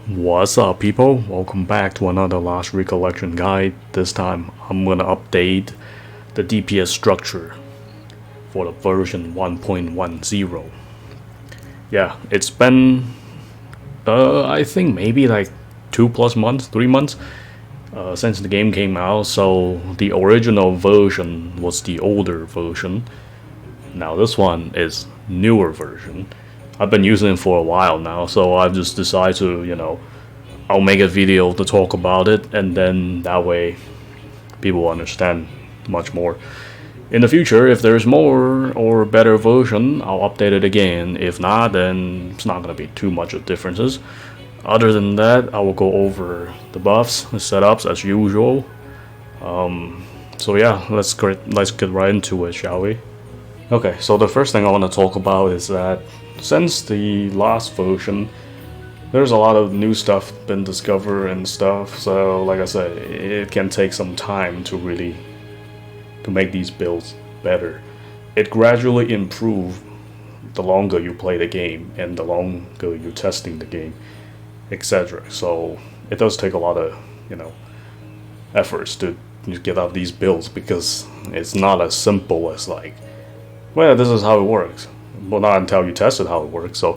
What's up, people? Welcome back to another last recollection guide. This time I'm gonna update the DPS structure for the version 1.10. Yeah, it's been I think maybe like 2+ months, 3 months since the game came out. So the original version was the older version. Now this one is newer version. I've been using it for a while now, so I've just decided to, I'll make a video to talk about it, and then that way people will understand much more. In the future, if there's more or better version, I'll update it again. If not, then it's not gonna be too much of differences. Other than that, I will go over the buffs, the setups as usual. So yeah, let's get right into it, shall we? Okay, so the first thing I want to talk about is that since the last version, there's a lot of new stuff been discovered and stuff. So like I said, it can take some time to make these builds better. It gradually improves the longer you play the game and the longer you're testing the game, etc. So it does take a lot of efforts to get out these builds, because it's not as simple as like, well, this is how it works. Well, not until you test it how it works. So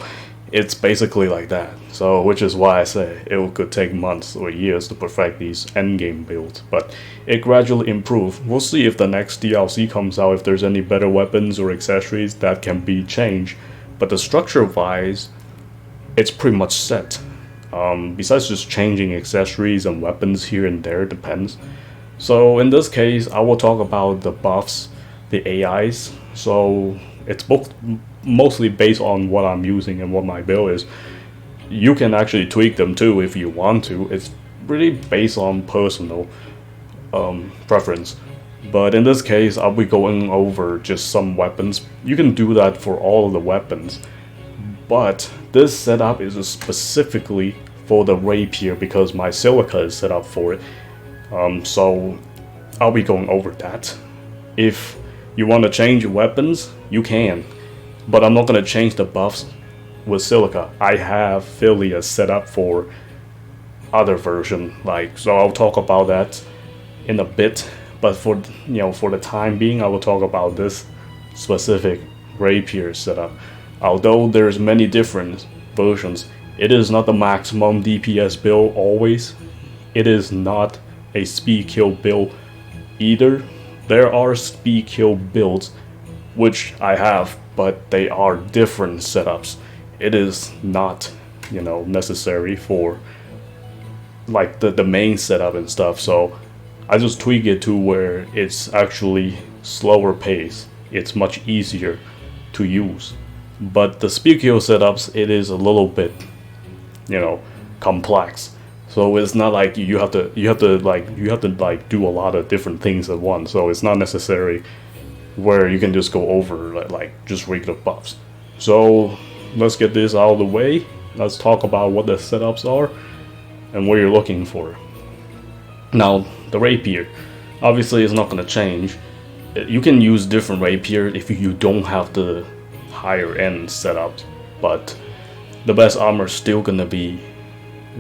it's basically like that. So which is why I say it could take months or years to perfect these endgame builds. But it gradually improves. We'll see if the next DLC comes out, if there's any better weapons or accessories that can be changed. But the structure-wise, it's pretty much set. Besides just changing accessories and weapons here and there, depends. So in this case, I will talk about the buffs, the AIs. So it's mostly based on what I'm using and what my build is. You can actually tweak them too if you want to. It's really based on personal preference. But in this case, I'll be going over just some weapons. You can do that for all of the weapons. But this setup is specifically for the rapier because my silica is set up for it. So I'll be going over that. If you want to change weapons, you can, but I'm not going to change the buffs with silica. I have Philia set up for other version, so I'll talk about that in a bit. But for the time being, I will talk about this specific rapier setup. Although there's many different versions, it is not the maximum DPS build always. It is not a speed kill build either. There are speed kill builds which I have, but they are different setups. It is not, necessary for like the main setup and stuff. So I just tweak it to where it's actually slower pace. It's much easier to use. But the speed kill setups, it is a little bit, complex. So it's not like you have to do a lot of different things at once. So it's not necessary where you can just go over just regular buffs. So let's get this out of the way. Let's talk about what the setups are and what you're looking for. Now the rapier, obviously, is not going to change. You can use different rapier if you don't have the higher end setups, but the best armor is still gonna be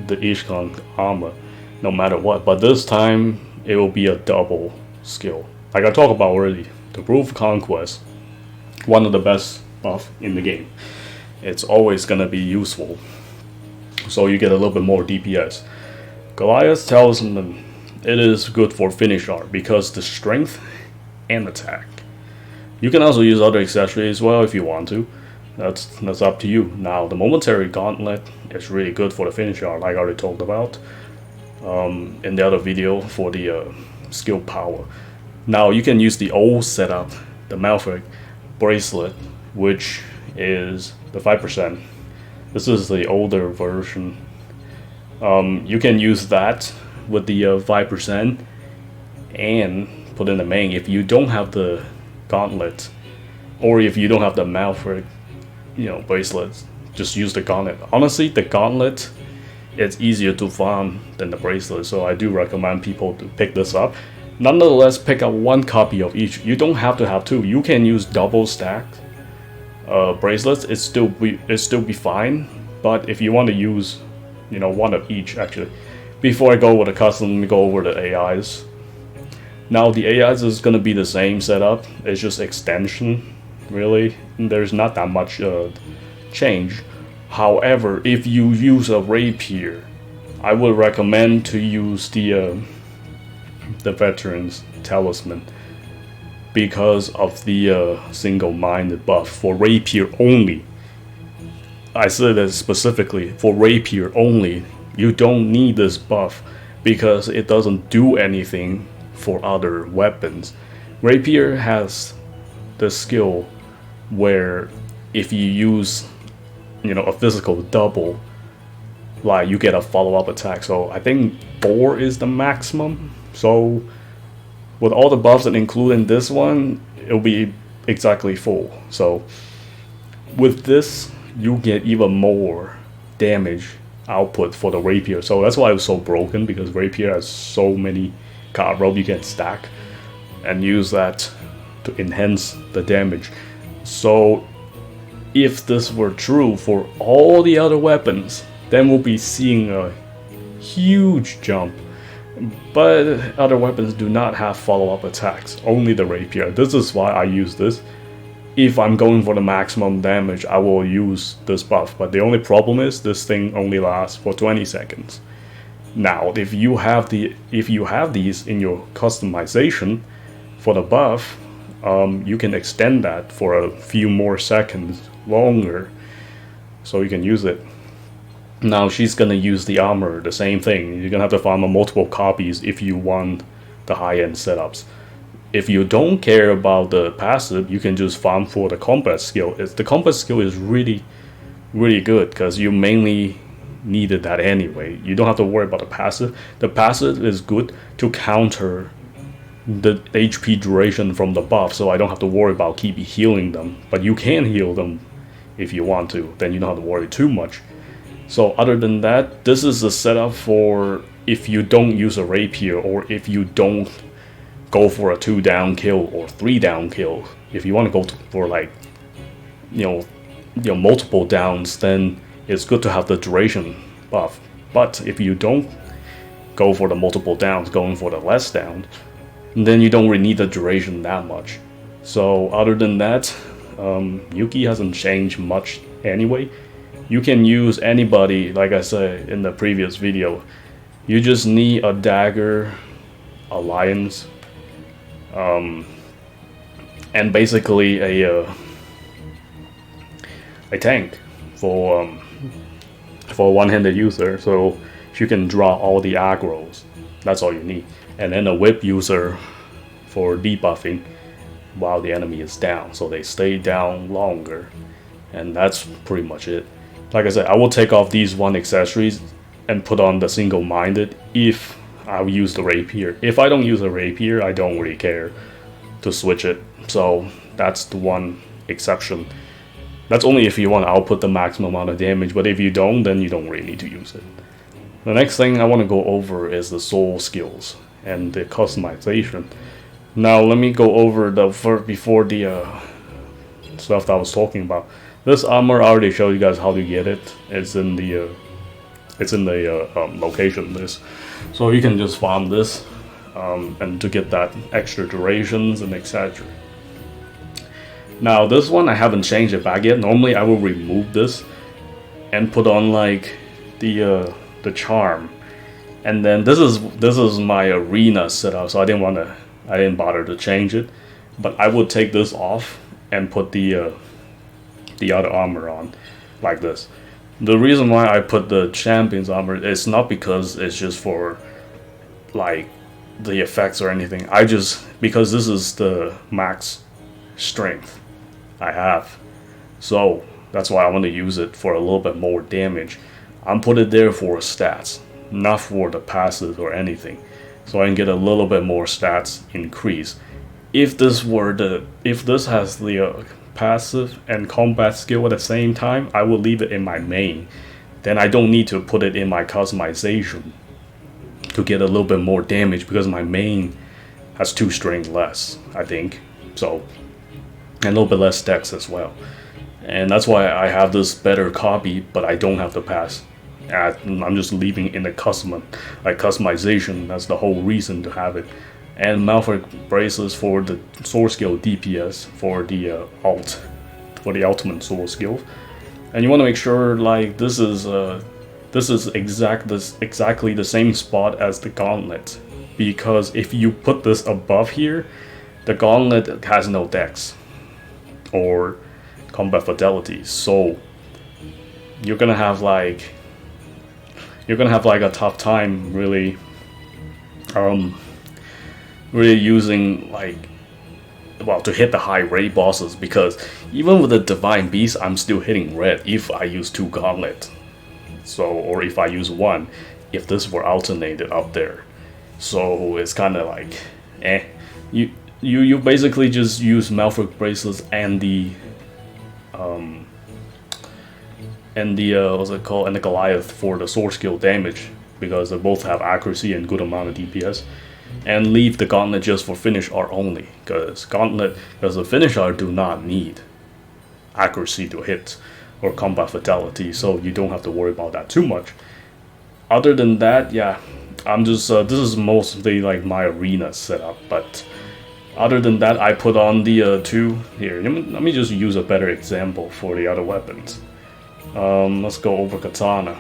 the Ishkan armor, no matter what. But this time it will be a double skill. Like I talked about already, the Roof Conquest, one of the best buff in the game. It's always gonna be useful, so you get a little bit more DPS. Goliath Talisman, it is good for finish art because the strength and attack. You can also use other accessories as well if you want to. That's up to you. Now the Momentary Gauntlet is really good for the finish art, like I already talked about in the other video for the skill power. Now you can use the old setup, the Malphite Bracelet, which is the 5%. This is the older version. You can use that with the 5% and put in the main. If you don't have the gauntlet, or if you don't have the Malphite bracelets, just use the gauntlet. Honestly, the gauntlet, it's easier to farm than the bracelet, so I do recommend people to pick this up. Nonetheless, pick up one copy of each. You don't have to have two. You can use double stacked bracelets. It still be fine. But if you want to use one of each actually. Before I go with the custom, let me go over the AIs. Now the AIs is gonna be the same setup. It's just extension, really. There's not that much change. However, if you use a rapier, I would recommend to use the veteran's talisman because of the single-minded buff for rapier only. I said that specifically for rapier only. You don't need this buff because it doesn't do anything for other weapons. Rapier has the skill where if you use a physical double, like you get a follow-up attack. So I think 4 is the maximum. So with all the buffs that include in this one, it'll be exactly full. So with this, you get even more damage output for the rapier. So that's why it was so broken, because rapier has so many card rope you can stack and use that to enhance the damage. So if this were true for all the other weapons, then we'll be seeing a huge jump. But other weapons do not have follow-up attacks, only the rapier. This is why I use this. If I'm going for the maximum damage, I will use this buff. But the only problem is this thing only lasts for 20 seconds. Now, if you have these in your customization for the buff, you can extend that for a few more seconds longer, so you can use it. Now she's gonna use the armor, the same thing. You're gonna have to farm multiple copies if you want the high-end setups. If you don't care about the passive, you can just farm for the combat skill. The combat skill is really, really good because you mainly needed that anyway. You don't have to worry about the passive. The passive is good to counter the HP duration from the buff, so I don't have to worry about keep healing them. But you can heal them if you want to, then you don't have to worry too much. So other than that, this is the setup for if you don't use a rapier, or if you don't go for a 2-down kill or 3-down kill. If you want to go for like multiple downs, then it's good to have the duration buff. But if you don't go for the multiple downs, going for the less downs, then you don't really need the duration that much. So other than that, Yuki hasn't changed much anyway. You can use anybody, like I said in the previous video. You just need a dagger, alliance, and basically a tank for a one-handed user, so you can draw all the aggros. That's all you need. And then a whip user for debuffing while the enemy is down, so they stay down longer. And that's pretty much it. Like I said, I will take off these one accessories and put on the single-minded if I use the rapier. If I don't use a rapier, I don't really care to switch it. So that's the one exception. That's only if you want to output the maximum amount of damage, but if you don't, then you don't really need to use it. The next thing I want to go over is the soul skills and the customization. Now let me go over before the stuff that I was talking about. This armor I already showed you guys how to get it. It's in the location list, so you can just farm this and to get that extra durations and etc. Now this one I haven't changed it back yet. Normally I will remove this and put on like the charm, and then this is my arena setup, so I didn't bother to change it. But I would take this off and put the other armor on like this. The reason why I put the champion's armor is not because it's just for like the effects or anything. Because this is the max strength I have, so that's why I want to use it for a little bit more damage. I'm put it there for stats, not for the passive or anything, so I can get a little bit more stats increase. If this has the passive and combat skill at the same time, I will leave it in my main. Then I don't need to put it in my customization to get a little bit more damage, because my main has 2 strength less, I think, so, and a little bit less dex as well. And that's why I have this better copy, but I don't have the I'm just leaving in the customization. That's the whole reason to have it. And Malphite bracelets for the sword skill DPS for the ultimate sword skill. And you want to make sure like this is exactly the same spot as the gauntlet, because if you put this above here, the gauntlet has no dex or combat fidelity, so you're gonna have like a tough time really using like, well, to hit the high rate bosses, because even with the divine beast I'm still hitting red if I use 2 gauntlet, so, or if I use 1, if this were alternated up there. So it's kind of like you basically just use Malphite bracelets and the what's it called, and the Goliath for the sword skill damage, because they both have accuracy and good amount of DPS, and leave the gauntlet just for finish art only, because the finish art do not need accuracy to hit or combat fidelity, so you don't have to worry about that too much. Other than that, yeah, I'm just this is mostly like my arena setup, but other than that, I put on the 2 here. Let me just use a better example for the other weapons. Let's go over katana.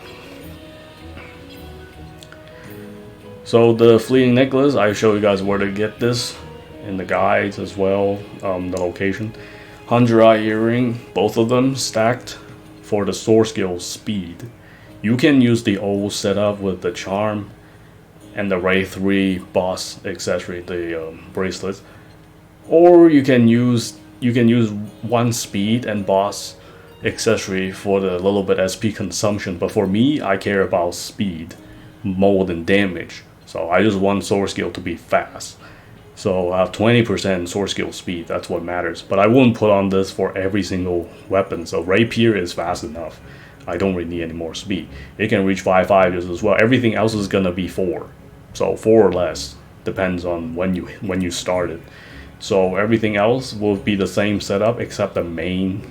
So the fleeting necklace, I show you guys where to get this in the guides as well, the location. 100-eye earring, both of them stacked for the sword skill speed. You can use the old setup with the charm and the Ray 3 boss accessory, the bracelets, or you can use 1 speed and boss accessory for the little bit SP consumption. But for me, I care about speed more than damage, so I just want sword skill to be fast. So I have 20% sword skill speed, that's what matters. But I wouldn't put on this for every single weapon, so rapier is fast enough. I don't really need any more speed. It can reach 5.5 just as well. Everything else is gonna be 4, so 4 or less, depends on when you started. So everything else will be the same setup except the main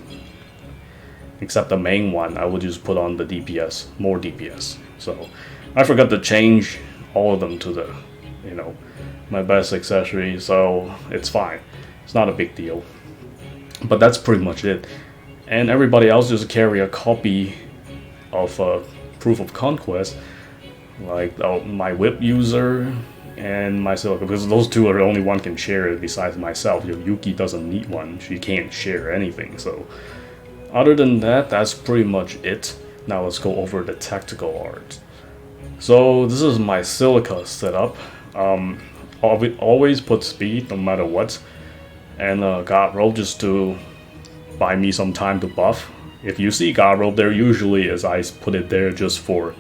one. I will just put on the DPS, more DPS. So I forgot to change all of them to the, my best accessory, so it's fine. It's not a big deal. But that's pretty much it. And everybody else just carry a copy of Proof of Conquest, like my whip user and myself, because those 2 are the only one can share it besides myself. Yuki doesn't need one, she can't share anything. So other than that, that's pretty much it. Now let's go over the tactical art. So this is my silica setup. Always put speed no matter what, and God roll just to buy me some time to buff. If you see God roll there, usually is I put it there just for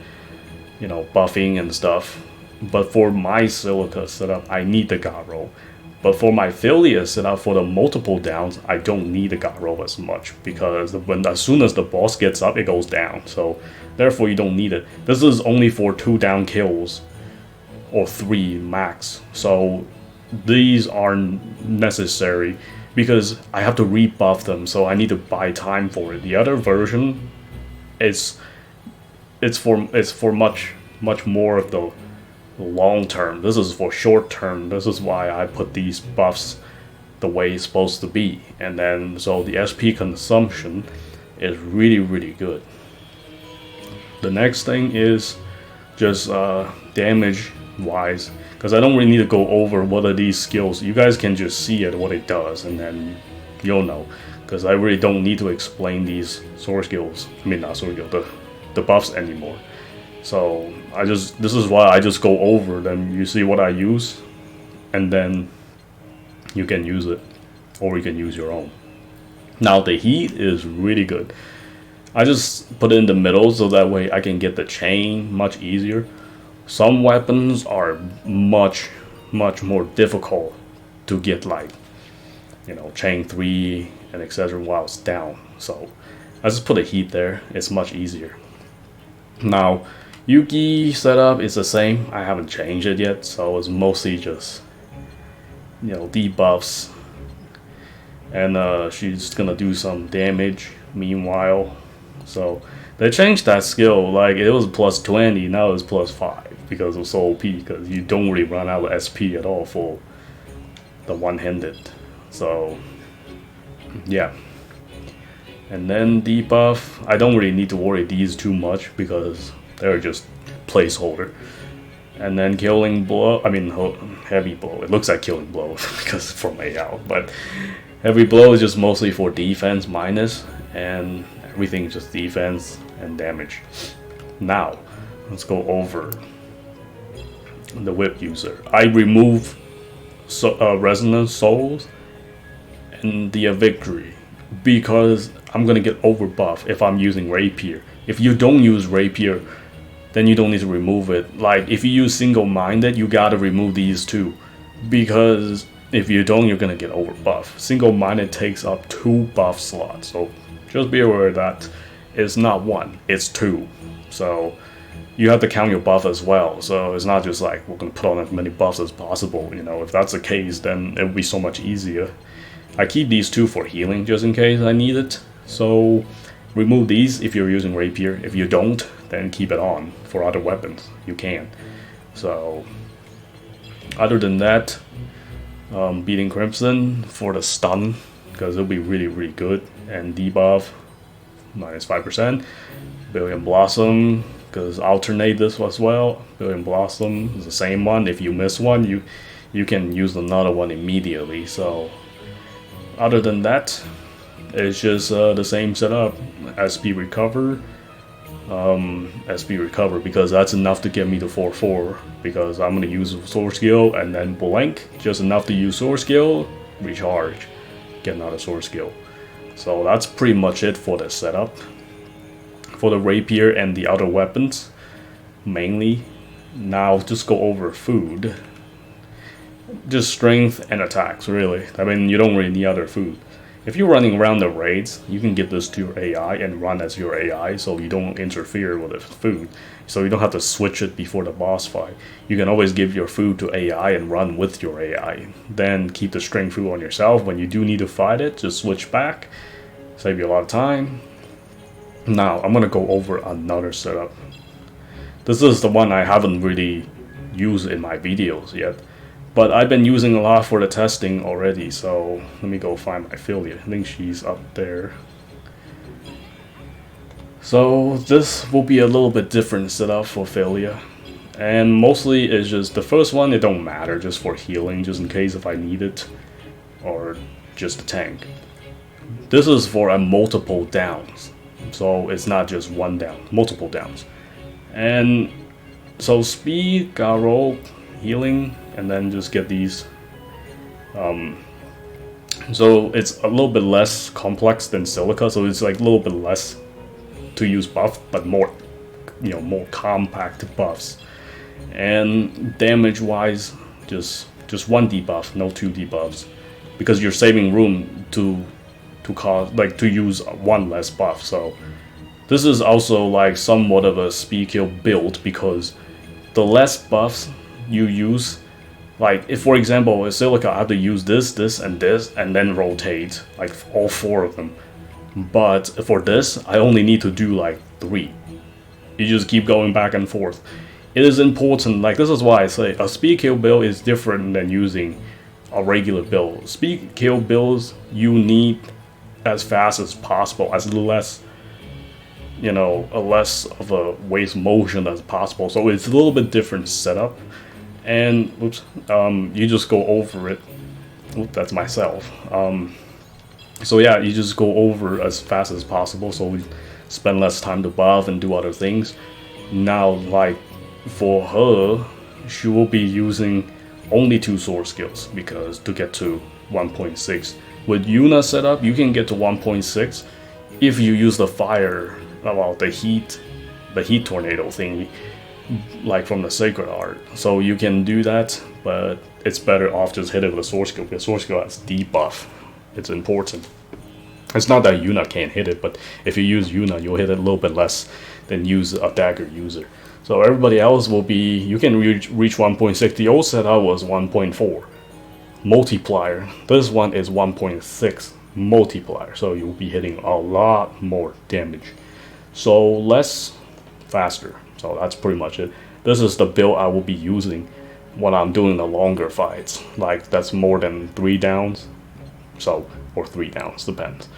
buffing and stuff. But for my silica setup, I need the God roll. But for my Philia setup, for the multiple downs, I don't need the God roll as much, because as soon as the boss gets up, it goes down. So therefore you don't need it. This is only for 2 down kills or 3 max. So these aren't necessary because I have to rebuff them, so I need to buy time for it. The other version it's for much more of the long term. This is for short term. This is why I put these buffs the way it's supposed to be. And then so the SP consumption is really good. The next thing is just damage wise, because I don't really need to go over what are these skills. You guys can just see it, what it does, and then you'll know, because I really don't need to explain these sword skills, not sword skills, the buffs anymore. So this is why I just go over them. You see what I use, and then you can use it, or you can use your own. Now the heat is really good. I just put it in the middle so that way I can get the chain much easier. Some weapons are much more difficult to get, like chain 3 and etc. while it's down. So I just put a heat there. It's much easier. Now Yuki setup is the same. I haven't changed it yet, so it's mostly just debuffs, and she's gonna do some damage meanwhile. So They changed that skill. Like it was plus 20, now it's plus 5 because of so OP. Because you don't really run out of SP at all for the one-handed. So yeah. And then debuff, I don't really need to worry these too much because they're just placeholder. And then killing blow, I mean heavy blow. It looks like killing blow because from layout, but heavy blow is just mostly for defense minus, and everything is just defense and damage. Now, let's go over the whip user. I remove resonance souls and the victory because I'm gonna get over buff if I'm using rapier. If you don't use rapier, then you don't need to remove it. Like if you use single-minded, you gotta remove these two, because if you don't, you're gonna get over buff. Single-minded takes up 2 buff slots, so just be aware that it's not 1, it's 2. So you have to count your buff as well. So it's not just like we're gonna put on as many buffs as possible. You know, if that's the case, then it would be so much easier. I keep these 2 for healing just in case I need it. So remove these if you're using rapier. If you don't, then keep it on for other weapons. You can. So other than that, beating Crimson for the stun, because it'll be really good, and debuff minus 5%. Billion Blossom, because alternate this as well. Billion Blossom is the same one. If you miss one, you can use another one immediately. So other than that, it's just the same setup. SP recover, SP recover, because that's enough to get me to 4-4, because I'm gonna use sword skill and then blank, just enough to use sword skill, recharge, get another sword skill. So that's pretty much it for the setup. For the rapier and the other weapons, mainly. Now just go over food. Just strength and attacks, really. I mean, you don't really need other food. If you're running around the raids, you can give this to your AI and run as your AI, so you don't interfere with the food. So you don't have to switch it before the boss fight. You can always give your food to AI and run with your AI. Then keep the strength food on yourself. When you do need to fight it, just switch back. Save you a lot of time. Now, I'm going to go over another setup. This is the one I haven't really used in my videos yet. But I've been using a lot for the testing already, so let me go find my affiliate. I think she's up there. So this will be a little bit different setup for Philia. And mostly it's just the first one, it don't matter, just for healing, just in case if I need it. Or just a tank. This is for a multiple downs. So it's not just one down, multiple downs. And so speed, Garo, healing, and then just get these. So it's a little bit less complex than Silica, so it's like a little bit less to use buff, but more, you know, more compact buffs. And damage wise, just 1 debuff, no 2 debuffs, because you're saving room to cause, like, to use 1 less buff. So this is also like somewhat of a speed kill build, because the less buffs you use, like if for example with Silica I have to use this, and then rotate like all 4 of them. But for this, I only need to do like 3. You just keep going back and forth. It is important, like this is why I say a speed kill build is different than using a regular build. Speed kill builds, you need as fast as possible, as less, you know, less of a waste motion as possible. So it's a little bit different setup. And oops, you just go over it. Oops, that's myself. So yeah, you just go over as fast as possible, so we spend less time to buff and do other things. Now, like for her, she will be using only 2 sword skills, because to get to 1.6. With Yuna setup, you can get to 1.6 if you use the fire, well, the heat tornado thingy, like from the Sacred Art. So you can do that, but it's better off just hit it with a sword skill, because sword skill has debuff. It's important. It's not that Yuna can't hit it, but if you use Yuna, you'll hit it a little bit less than use a dagger user. So everybody else will be, you can reach 1.6. The old setup was 1.4 multiplier. This one is 1.6 multiplier, so you'll be hitting a lot more damage. So less, faster. So that's pretty much it. This is the build I will be using when I'm doing the longer fights. Like that's more than 3 downs. So, or 3 downs, depends.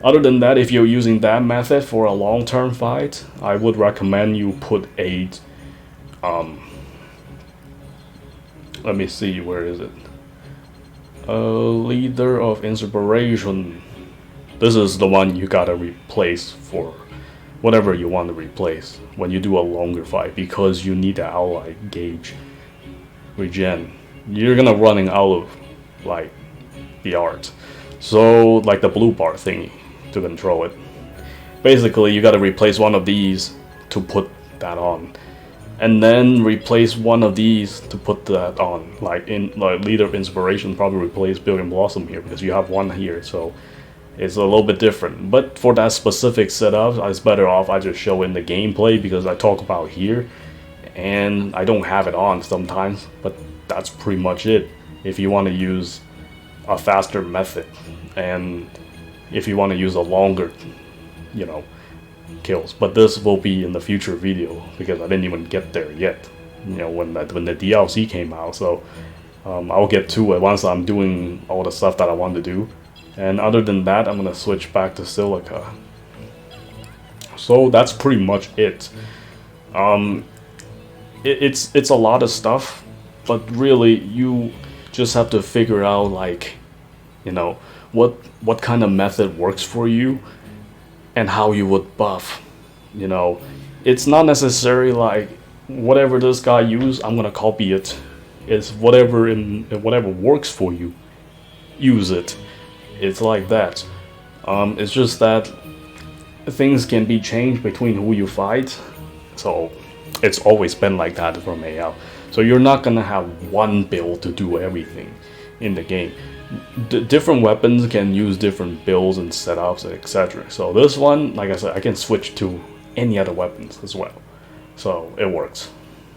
Other than that, if you're using that method for a long-term fight, I would recommend you put a let me see, where is it? Leader of Inspiration. This is the one you gotta replace for whatever you want to replace when you do a longer fight, because you need the ally gauge regen. You're gonna running out of like the art. So like the blue bar thingy to control it. Basically you gotta replace one of these to put that on. And then replace one of these to put that on. Like in like Leader of Inspiration, probably replace Billion Blossom here because you have one here, so it's a little bit different. But for that specific setup, it's better off I just show in the gameplay because I talk about here and I don't have it on sometimes, but that's pretty much it. If you want to use a faster method and if you want to use a longer, you know, kills, but this will be in the future video because I didn't even get there yet, you know, when the DLC came out. So I'll get to it once I'm doing all the stuff that I want to do. And other than that, I'm gonna switch back to Silica. So that's pretty much it. It's a lot of stuff, but really you just have to figure out, like, you know, what kind of method works for you and how you would buff. You know, it's not necessary like whatever this guy used, I'm gonna copy it. It's whatever works for you, use it. It's like that. It's just that things can be changed between who you fight. So it's always been like that from AL. So you're not gonna have one build to do everything in the game. Different weapons can use different builds and setups, etc. So this one, like I said, I can switch to any other weapons as well. So it works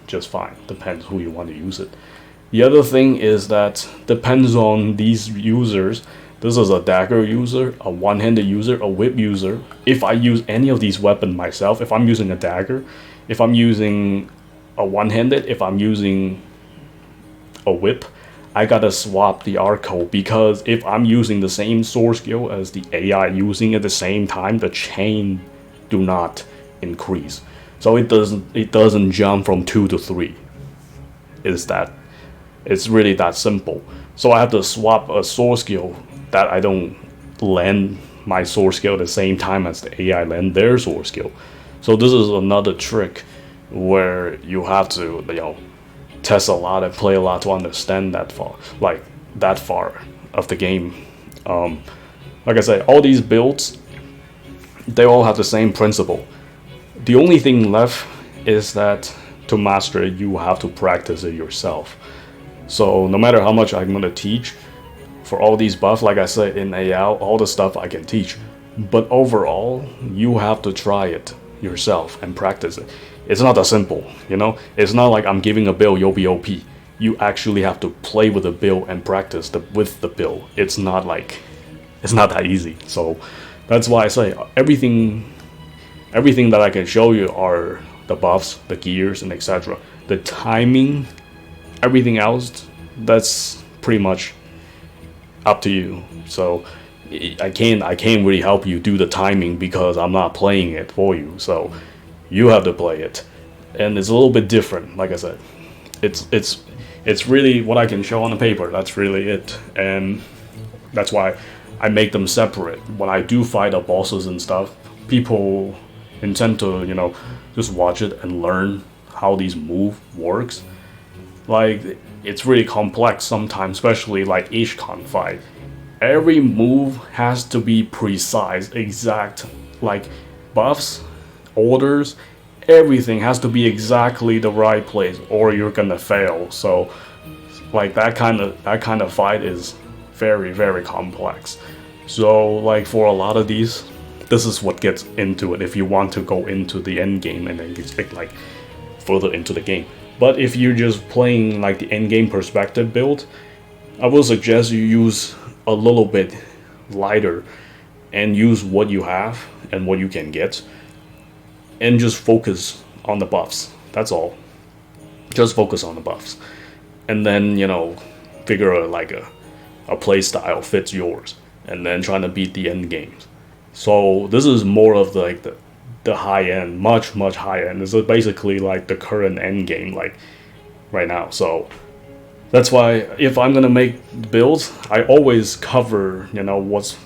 just fine. Depends who you want to use it. The other thing is that depends on these users. This is a dagger user, a one-handed user, a whip user. If I use any of these weapons myself, if I'm using a dagger, if I'm using a one-handed, if I'm using a whip, I gotta swap the art code, because if I'm using the same sword skill as the AI using at the same time, the chain do not increase. So it doesn't jump from 2 to 3. It's really that simple. So I have to swap a sword skill that I don't land my sword skill at the same time as the AI land their sword skill. So this is another trick where you have to, you know, test a lot and play a lot to understand that far of the game. Like I said, all these builds, they all have the same principle. The only thing left is that to master it, you have to practice it yourself. So no matter how much I'm gonna teach for all these buffs, like I said in AL, all the stuff I can teach, but overall you have to try it yourself and practice it. It's not that simple, you know. It's not like I'm giving a build, you'll be OP. You actually have to play with the build and practice with the build. It's not that easy. So that's why I say everything that I can show you are the buffs, the gears, and etc. The timing, everything else, that's pretty much up to you. So I can't really help you do the timing because I'm not playing it for you. So you have to play it, and it's a little bit different. Like I said, it's really what I can show on the paper. That's really it, and that's why I make them separate. When I do fight the bosses and stuff, people intend to, you know, just watch it and learn how these move works. Like, it's really complex sometimes, especially like Ishkan fight. Every move has to be precise, exact. Like buffs, orders, everything has to be exactly the right place, or you're gonna fail. So, like that kind of fight is very, very complex. So, like for a lot of these, this is what gets into it. If you want to go into the end game and then get like further into the game. But if you're just playing like the end game perspective build, I will suggest you use a little bit lighter and use what you have and what you can get. and just focus on the buffs. That's all. Just focus on the buffs, and then figure out like a play style fits yours, and then trying to beat the end games. So this is more of the high end, much higher end. This is basically like the current end game, like right now. So that's why if I'm gonna make builds, I always cover what's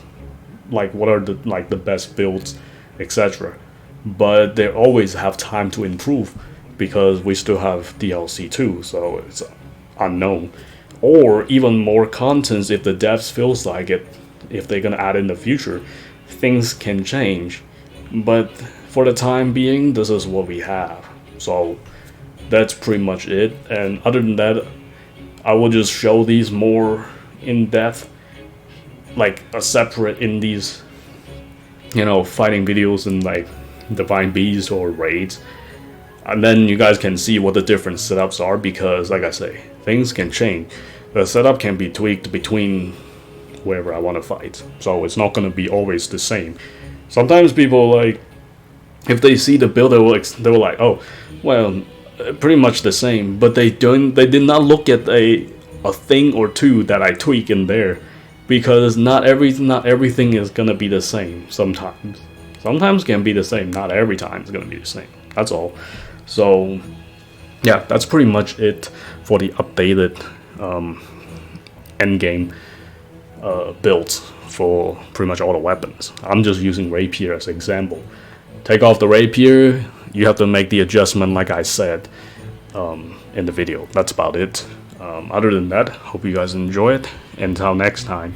like what are the best builds, etc. But they always have time to improve because we still have DLC too, so it's unknown. Or even more contents if the devs feels like it, if they're gonna add in the future, things can change. But for the time being, this is what we have. So that's pretty much it. And other than that, I will just show these more in depth, like a separate in these, fighting videos and like Divine Beast or raids. And then you guys can see what the different setups are, because like I say, things can change. The setup can be tweaked between wherever I want to fight, so it's not going to be always the same. Sometimes people, like, if they see the build, they were like, oh, well, pretty much the same, but they did not look at a thing or two that I tweak in there, because not everything is going to be the same. Sometimes can be the same, not every time it's going to be the same. That's all. So yeah, that's pretty much it for the updated endgame builds for pretty much all the weapons. I'm just using rapier as an example. Take off the rapier, you have to make the adjustment like I said in the video. That's about it. Other than that, hope you guys enjoy it. Until next time.